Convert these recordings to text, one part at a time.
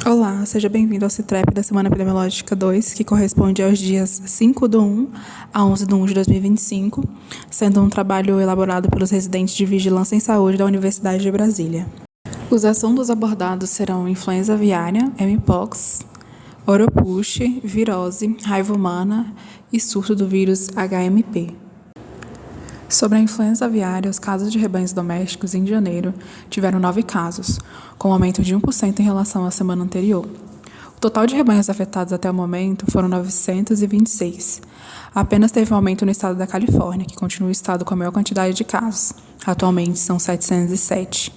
Olá, seja bem-vindo ao CITREP da Semana Epidemiológica 2, que corresponde aos dias 5/1 a 11/1 de 2025, sendo um trabalho elaborado pelos residentes de Vigilância em Saúde da Universidade de Brasília. Os assuntos abordados serão influenza aviária, mpox, oropouche, virose, raiva humana e surto do vírus HMP. Sobre a influenza aviária, os casos de rebanhos domésticos em janeiro tiveram 9 casos, com um aumento de 1% em relação à semana anterior. O total de rebanhos afetados até o momento foram 926. Apenas teve um aumento no estado da Califórnia, que continua o estado com a maior quantidade de casos. Atualmente são 707.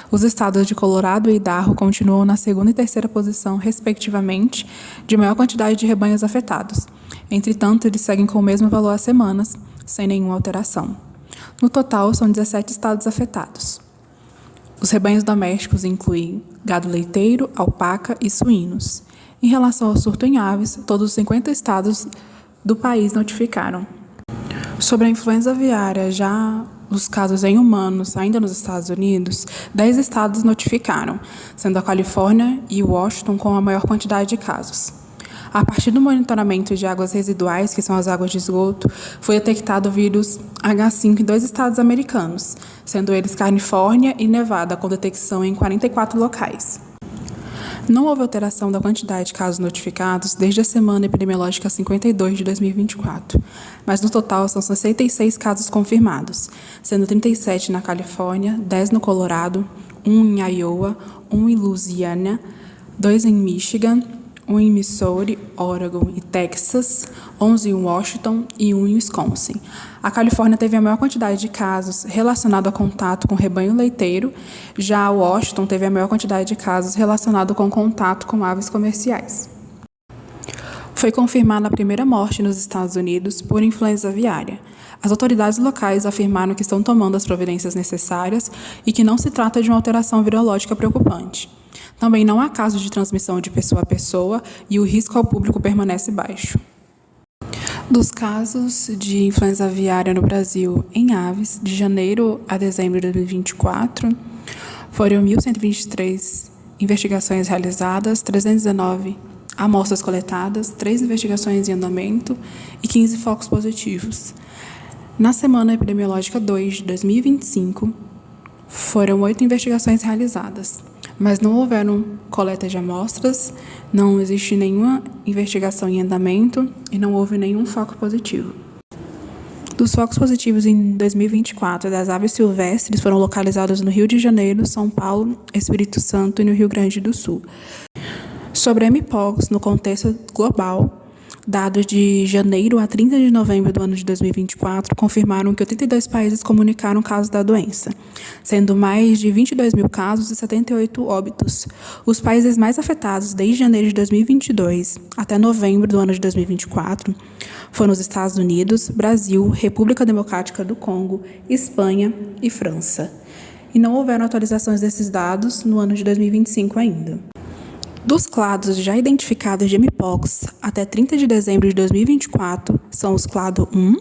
Os estados de Colorado e Idaho continuam na segunda e terceira posição, respectivamente, de maior quantidade de rebanhos afetados. Entretanto, eles seguem com o mesmo valor há semanas, sem nenhuma alteração. No total, são 17 estados afetados. Os rebanhos domésticos incluem gado leiteiro, alpaca e suínos. Em relação ao surto em aves, todos os 50 estados do país notificaram. Sobre a influenza aviária, já os casos em humanos, ainda nos Estados Unidos, 10 estados notificaram, sendo a Califórnia e Washington com a maior quantidade de casos. A partir do monitoramento de águas residuais, que são as águas de esgoto, foi detectado o vírus H5 em 2 estados americanos, sendo eles Califórnia e Nevada, com detecção em 44 locais. Não houve alteração da quantidade de casos notificados desde a Semana Epidemiológica 52 de 2024, mas no total são 66 casos confirmados, sendo 37 na Califórnia, 10 no Colorado, 1 em Iowa, 1 em Louisiana, 2 em Michigan, 1 em Missouri, Oregon e Texas, 11 em Washington e 1 em Wisconsin. A Califórnia teve a maior quantidade de casos relacionados a contato com rebanho leiteiro, já Washington teve a maior quantidade de casos relacionados com contato com aves comerciais. Foi confirmada a primeira morte nos Estados Unidos por influenza aviária. As autoridades locais afirmaram que estão tomando as providências necessárias e que não se trata de uma alteração virológica preocupante. Também não há casos de transmissão de pessoa a pessoa e o risco ao público permanece baixo. Dos casos de influenza aviária no Brasil em aves, de janeiro a dezembro de 2024, foram 1.123 investigações realizadas, 319 amostras coletadas, 3 investigações em andamento e 15 focos positivos. Na Semana Epidemiológica 2 de 2025, foram 8 investigações realizadas, mas não houveram coleta de amostras, não existe nenhuma investigação em andamento e não houve nenhum foco positivo. Dos focos positivos em 2024 das aves silvestres foram localizados no Rio de Janeiro, São Paulo, Espírito Santo e no Rio Grande do Sul. Sobre a mpox, no contexto global, dados de janeiro a 30 de novembro do ano de 2024 confirmaram que 82 países comunicaram casos da doença, sendo mais de 22 mil casos e 78 óbitos. Os países mais afetados desde janeiro de 2022 até novembro do ano de 2024 foram os Estados Unidos, Brasil, República Democrática do Congo, Espanha e França. E não houveram atualizações desses dados no ano de 2025 ainda. Dos clados já identificados de mpox até 30 de dezembro de 2024 são os clado 1,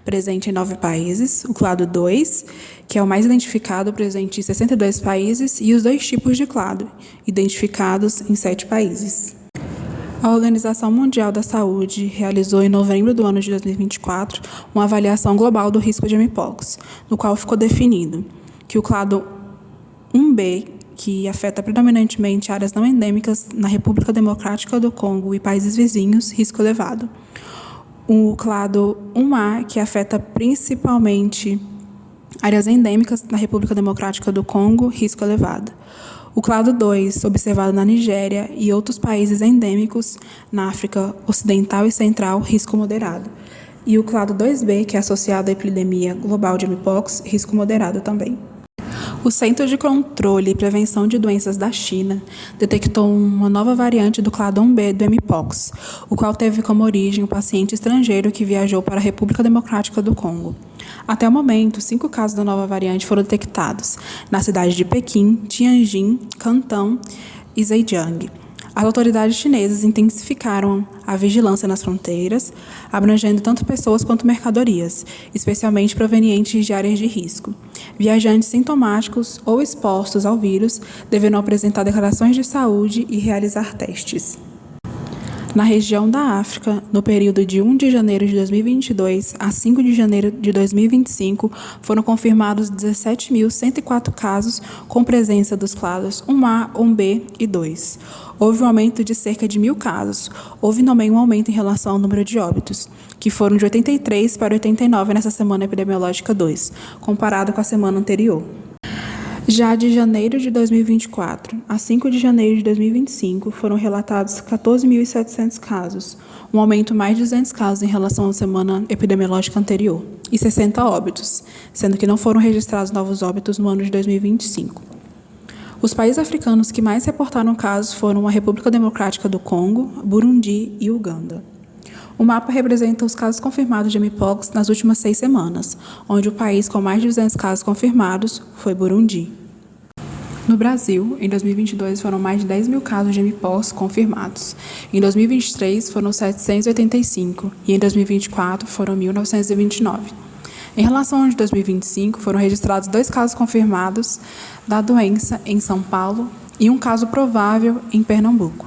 presente em 9 países, o clado 2, que é o mais identificado, presente em 62 países, e os 2 tipos de clado, identificados em 7 países. A Organização Mundial da Saúde realizou em novembro do ano de 2024 uma avaliação global do risco de mpox, no qual ficou definido que o clado 1B, que afeta predominantemente áreas não endêmicas na República Democrática do Congo e países vizinhos, risco elevado. O clado 1A, que afeta principalmente áreas endêmicas na República Democrática do Congo, risco elevado. O clado 2, observado na Nigéria e outros países endêmicos na África Ocidental e Central, risco moderado. E o clado 2B, que é associado à epidemia global de mpox, risco moderado também. O Centro de Controle e Prevenção de Doenças da China detectou uma nova variante do clado 1B do mpox, o qual teve como origem um paciente estrangeiro que viajou para a República Democrática do Congo. Até o momento, 5 casos da nova variante foram detectados na cidade de Pequim, Tianjin, Cantão e Zhejiang. As autoridades chinesas intensificaram a vigilância nas fronteiras, abrangendo tanto pessoas quanto mercadorias, especialmente provenientes de áreas de risco. Viajantes sintomáticos ou expostos ao vírus deverão apresentar declarações de saúde e realizar testes. Na região da África, no período de 1 de janeiro de 2022 a 5 de janeiro de 2025, foram confirmados 17.104 casos com presença dos clados 1A, 1B e 2. Houve um aumento de cerca de 1.000 casos. Houve também um aumento em relação ao número de óbitos, que foram de 83 para 89 nessa semana epidemiológica 2, comparado com a semana anterior. Já de janeiro de 2024 a 5 de janeiro de 2025, foram relatados 14.700 casos, um aumento mais de 200 casos em relação à semana epidemiológica anterior, e 60 óbitos, sendo que não foram registrados novos óbitos no ano de 2025. Os países africanos que mais reportaram casos foram a República Democrática do Congo, Burundi e Uganda. O mapa representa os casos confirmados de mpox nas últimas 6 semanas, onde o país com mais de 200 casos confirmados foi Burundi. No Brasil, em 2022, foram mais de 10.000 casos de mpox confirmados. Em 2023, foram 785 e em 2024 foram 1.929. Em relação ao ano de 2025, foram registrados 2 casos confirmados da doença em São Paulo e um caso provável em Pernambuco.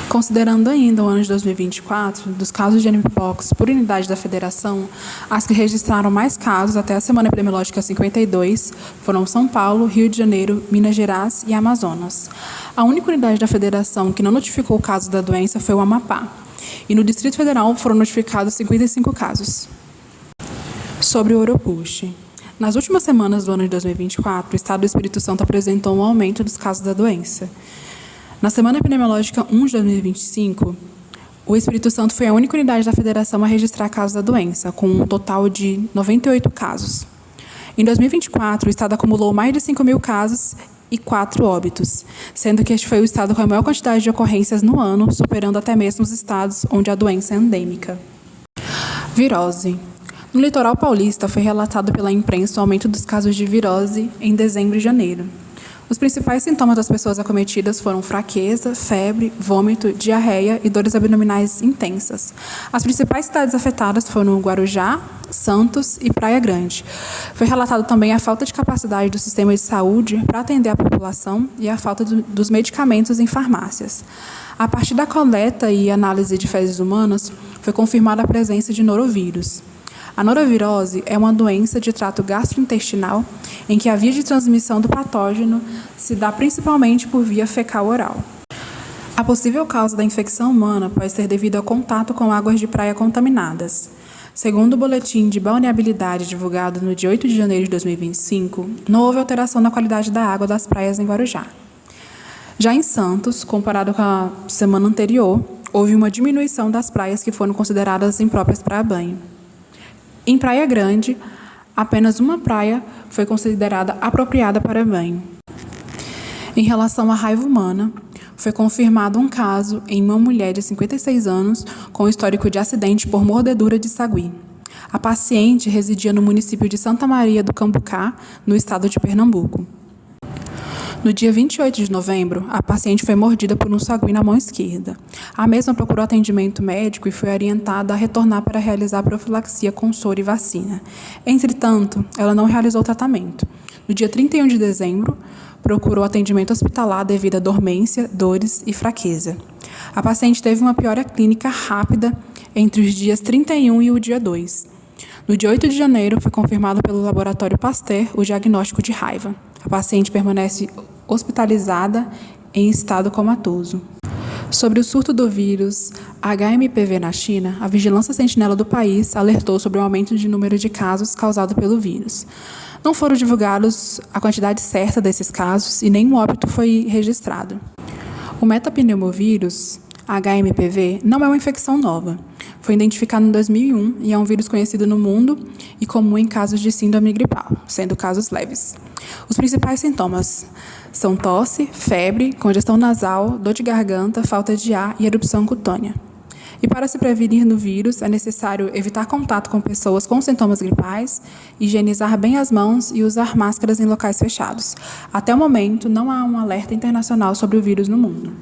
Considerando ainda o ano de 2024, dos casos de mpox por unidade da federação, as que registraram mais casos até a semana epidemiológica 52 foram São Paulo, Rio de Janeiro, Minas Gerais e Amazonas. A única unidade da federação que não notificou o caso da doença foi o Amapá. E no Distrito Federal foram notificados 55 casos. Sobre o Oropuxi. Nas últimas semanas do ano de 2024, o estado do Espírito Santo apresentou um aumento dos casos da doença. Na semana epidemiológica 1 de 2025, o Espírito Santo foi a única unidade da federação a registrar casos da doença, com um total de 98 casos. Em 2024, o estado acumulou mais de 5.000 casos e 4 óbitos, sendo que este foi o estado com a maior quantidade de ocorrências no ano, superando até mesmo os estados onde a doença é endêmica. Virose. No litoral paulista, foi relatado pela imprensa o aumento dos casos de virose em dezembro e janeiro. Os principais sintomas das pessoas acometidas foram fraqueza, febre, vômito, diarreia e dores abdominais intensas. As principais cidades afetadas foram Guarujá, Santos e Praia Grande. Foi relatado também a falta de capacidade do sistema de saúde para atender a população e a falta dos medicamentos em farmácias. A partir da coleta e análise de fezes humanas, foi confirmada a presença de norovírus. A norovirose é uma doença de trato gastrointestinal em que a via de transmissão do patógeno se dá principalmente por via fecal-oral. A possível causa da infecção humana pode ser devido ao contato com águas de praia contaminadas. Segundo o boletim de balneabilidade divulgado no dia 8 de janeiro de 2025, não houve alteração na qualidade da água das praias em Guarujá. Já em Santos, comparado com a semana anterior, houve uma diminuição das praias que foram consideradas impróprias para banho. Em Praia Grande, apenas uma praia foi considerada apropriada para banho. Em relação à raiva humana, foi confirmado um caso em uma mulher de 56 anos com histórico de acidente por mordedura de sagui. A paciente residia no município de Santa Maria do Cambucá, no estado de Pernambuco. No dia 28 de novembro, a paciente foi mordida por um sagui na mão esquerda. A mesma procurou atendimento médico e foi orientada a retornar para realizar profilaxia com soro e vacina. Entretanto, ela não realizou o tratamento. No dia 31 de dezembro, procurou atendimento hospitalar devido a dormência, dores e fraqueza. A paciente teve uma piora clínica rápida entre os dias 31 e o dia 2. No dia 8 de janeiro, foi confirmado pelo Laboratório Pasteur o diagnóstico de raiva. A paciente permanece hospitalizada em estado comatoso. Sobre o surto do vírus HMPV na China, a Vigilância Sentinela do país alertou sobre o aumento de número de casos causado pelo vírus. Não foram divulgados a quantidade certa desses casos e nenhum óbito foi registrado. O metapneumovírus HMPV não é uma infecção nova. Foi identificado em 2001 e é um vírus conhecido no mundo e comum em casos de síndrome gripal, sendo casos leves. Os principais sintomas são tosse, febre, congestão nasal, dor de garganta, falta de ar e erupção cutânea. E para se prevenir do vírus, é necessário evitar contato com pessoas com sintomas gripais, higienizar bem as mãos e usar máscaras em locais fechados. Até o momento, não há um alerta internacional sobre o vírus no mundo.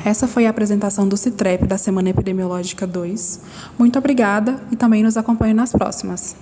Essa foi a apresentação do CITREP da Semana Epidemiológica 2. Muito obrigada e também nos acompanhe nas próximas.